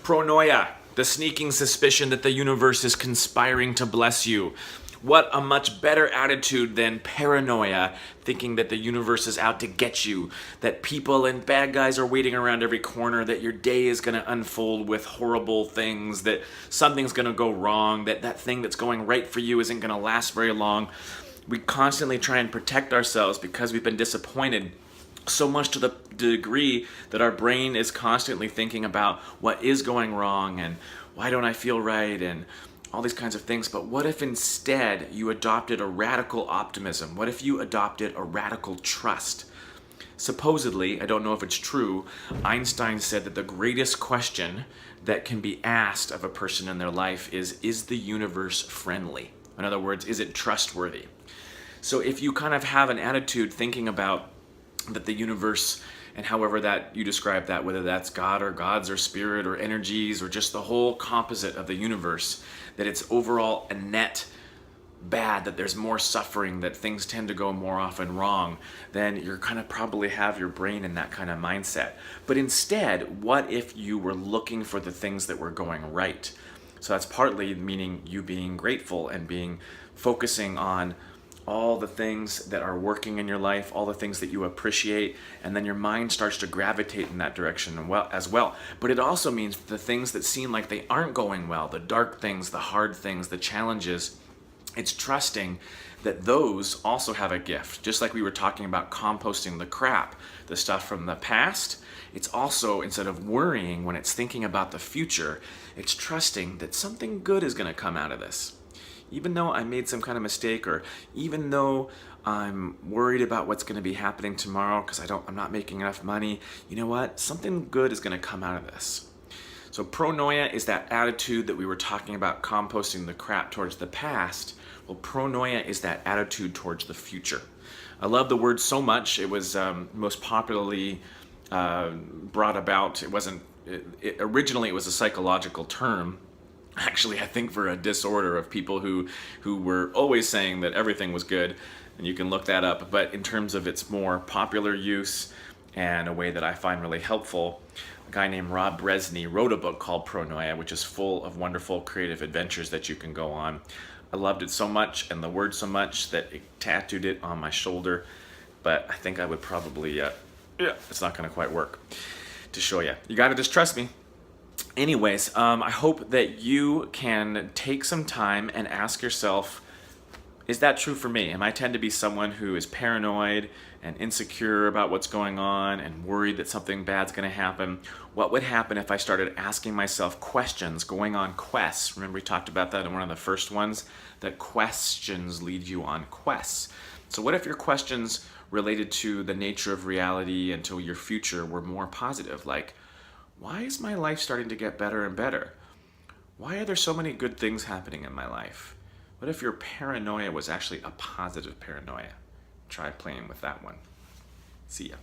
Pronoia, the sneaking suspicion that the universe is conspiring to bless you. What a much better attitude than paranoia, thinking that the universe is out to get you, that people and bad guys are waiting around every corner, that your day is going to unfold with horrible things, that something's going to go wrong, that that thing that's going right for you isn't going to last very long. We constantly try and protect ourselves because we've been disappointed, so much to the degree that our brain is constantly thinking about what is going wrong and why don't I feel right and all these kinds of things. But what if instead you adopted a radical optimism? What if you adopted a radical trust? Supposedly, I don't know if it's true, Einstein said that the greatest question that can be asked of a person in their life is the universe friendly? In other words, is it trustworthy? So if you kind of have an attitude thinking about that the universe, and however that you describe that, whether that's God or gods or spirit or energies or just the whole composite of the universe, that it's overall a net bad, that there's more suffering, that things tend to go more often wrong, then you're kind of probably have your brain in that kind of mindset. But instead, what if you were looking for the things that were going right? So that's partly meaning you being grateful and focusing on all the things that are working in your life, all the things that you appreciate, and then your mind starts to gravitate in that direction as well. But it also means the things that seem like they aren't going well, the dark things, the hard things, the challenges, it's trusting that those also have a gift. Just like we were talking about composting the crap, the stuff from the past, it's also, instead of worrying when it's thinking about the future, it's trusting that something good is going to come out of this. Even though I made some kind of mistake, or even though I'm worried about what's going to be happening tomorrow because I'm not making enough money, you know what? Something good is going to come out of this. So pronoia is that attitude that we were talking about, composting the crap towards the past. Well, pronoia is that attitude towards the future. I love the word so much. It was most popularly brought about. Originally it was a psychological term. Actually, I think for a disorder of people who were always saying that everything was good, and you can look that up. But in terms of its more popular use and a way that I find really helpful, a guy named Rob Bresney wrote a book called Pronoia, which is full of wonderful creative adventures that you can go on. I loved it so much and the word so much that it tattooed it on my shoulder, but I think I would probably, it's not going to quite work to show you. You got to just trust me. Anyways, I hope that you can take some time and ask yourself, is that true for me? I tend to be someone who is paranoid and insecure about what's going on and worried that something bad's going to happen. What would happen if I started asking myself questions, going on quests? Remember we talked about that in one of the first ones, that questions lead you on quests. So what if your questions related to the nature of reality and to your future were more positive, like, why is my life starting to get better and better? Why are there so many good things happening in my life? What if your paranoia was actually a positive paranoia? Try playing with that one. See ya.